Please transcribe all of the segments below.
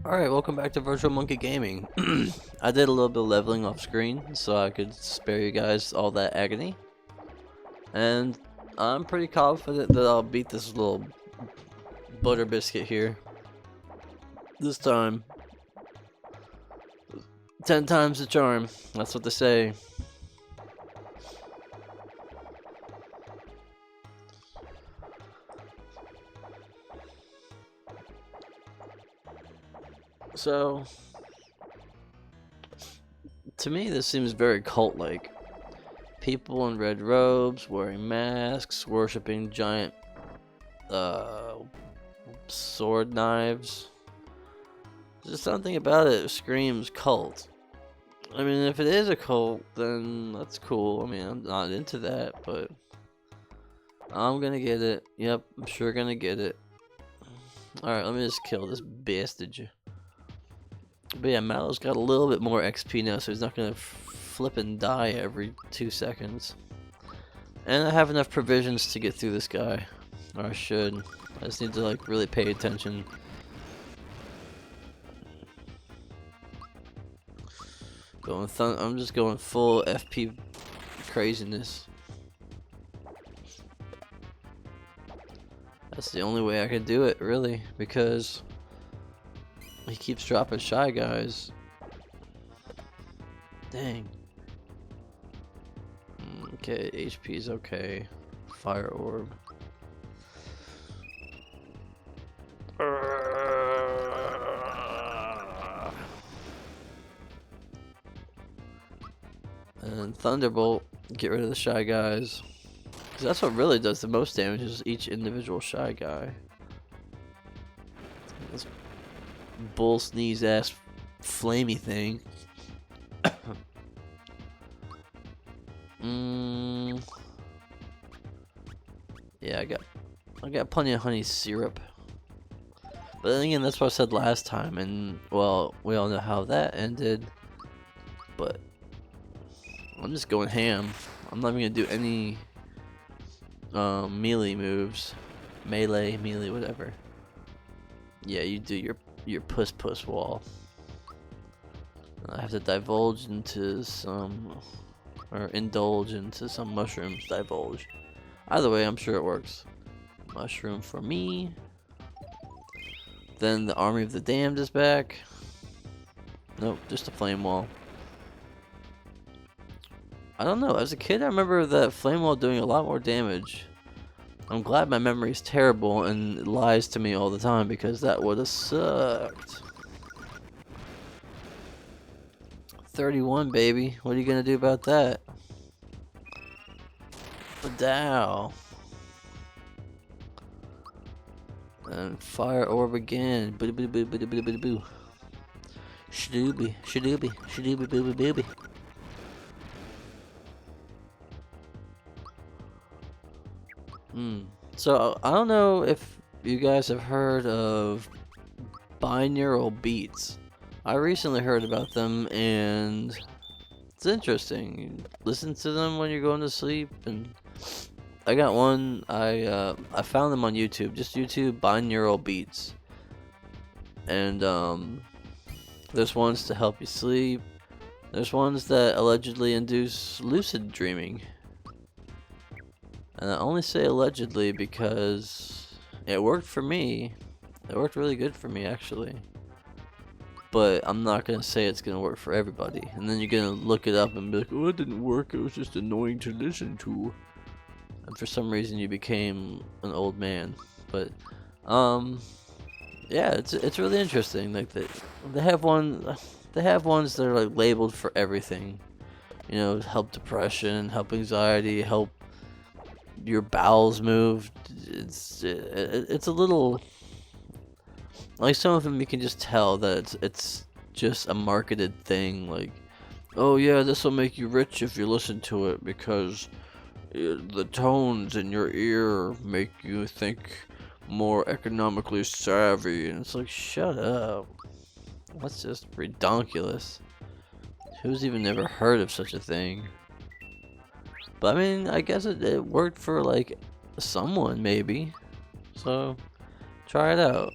Alright, welcome back to Virtual Monkey Gaming. I did a little bit of leveling off screen so I could spare you guys all that agony. And I'm pretty confident that I'll beat this little butter biscuit here. This time. 10 times the charm. That's what they say. So, to me this seems very cult-like. People in red robes, wearing masks, worshipping giant sword knives. There's something about it screams cult. I mean, if it is a cult, then that's cool. I mean, I'm not into that, but I'm gonna get it. Yep, I'm sure gonna get it. Alright, let me just kill this bastard. But yeah, Mallow's got a little bit more XP now, so he's not gonna flip and die every 2 seconds. And I have enough provisions to get through this guy. Or I should. I just need to like really pay attention. I'm just going full FP craziness. That's the only way I can do it, really, because he keeps dropping shy guys. Dang. Okay, HP is okay. Fire orb. And Thunderbolt, get rid of the shy guys. Because that's what really does the most damage, is each individual shy guy. This bull sneeze ass flamey thing. Yeah, I got plenty of honey syrup. But then again, that's what I said last time, and well, we all know how that ended. But I'm just going ham. I'm not even gonna do any melee moves, melee, whatever. Yeah, you do your puss wall. I have to divulge into some, or indulge into some mushrooms. Divulge. Either way, I'm sure it works. Mushroom for me. Then the Army of the Damned is back. Nope, just a flame wall. I don't know, as a kid I remember that flame wall doing a lot more damage. I'm glad my memory is terrible and lies to me all the time, because that would have sucked. 31, baby. What are you gonna do about that? Badow. And fire orb again. Boo boo boo boo boo boo boo. Shadooby, shadooby, shadooby booby booby. So I don't know if you guys have heard of binaural beats. I recently heard about them and it's interesting. You listen to them when you're going to sleep, and I got one. I found them on YouTube. Just YouTube binaural beats, and there's ones to help you sleep. There's ones that allegedly induce lucid dreaming. And I only say allegedly because it worked for me. It worked really good for me, actually. But I'm not going to say it's going to work for everybody. And then you're going to look it up and be like, oh, it didn't work. It was just annoying to listen to. And for some reason you became an old man. But, yeah, it's really interesting. Like, they have ones that are like labeled for everything. You know, help depression, help anxiety, help your bowels move. It's a little like, some of them you can just tell that it's just a marketed thing. Like, oh yeah, this will make you rich if you listen to it, because the tones in your ear make you think more economically savvy. And it's like, shut up. That's just redonkulous. Who's even ever heard of such a thing? But I mean, I guess it worked for like someone, maybe. So try it out.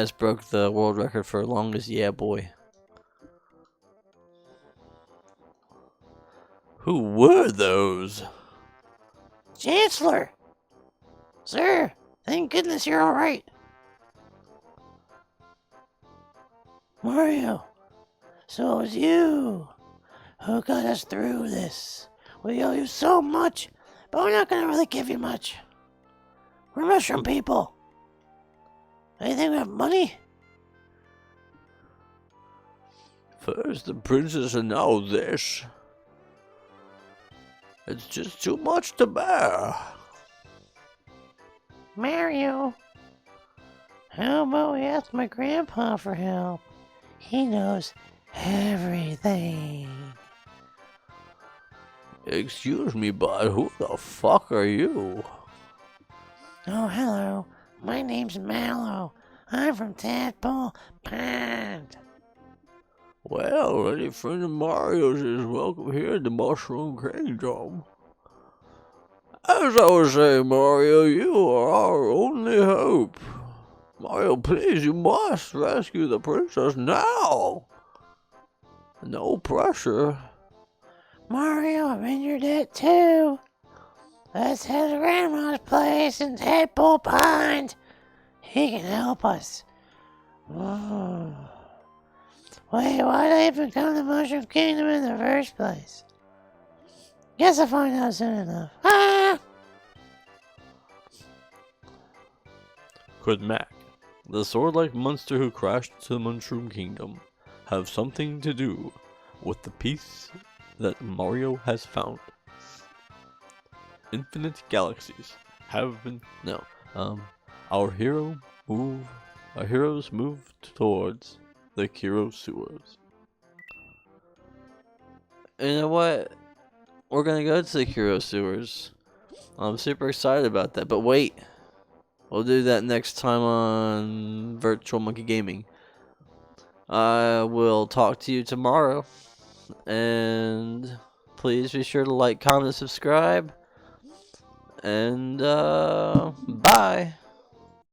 just broke the world record for longest yeah boy. Who were those? Chancellor! Sir, thank goodness you're alright. Mario, so it was you who got us through this. We owe you so much, but we're not gonna really give you much. We're mushroom people. Anything we have money? First the princess and now this. It's just too much to bear. Mario, how about we ask my grandpa for help? He knows everything. Excuse me, bud, who the fuck are you? Oh, hello. My name's Mallow. I'm from Tadpole Pond. Well, any friend of Mario's is welcome here in the Mushroom Kingdom. As I was saying, Mario, you are our only hope. Mario, please, you must rescue the princess now. No pressure. Mario, I'm in your debt too. Let's head to Grandma's place in Tadpole Pond. He can help us. Whoa. Wait, why'd I even come to Mushroom Kingdom in the first place? Guess I'll find out soon enough. Ah! Could Mac, the sword-like monster who crashed to the Mushroom Kingdom, have something to do with the piece that Mario has found? Infinite galaxies have been our heroes move towards the Kiro sewers. You know what? We're gonna go to the Kiro sewers. I'm super excited about that. But wait, we'll do that next time on Virtual Monkey Gaming. I will talk to you tomorrow, and please be sure to like, comment, and subscribe. And bye.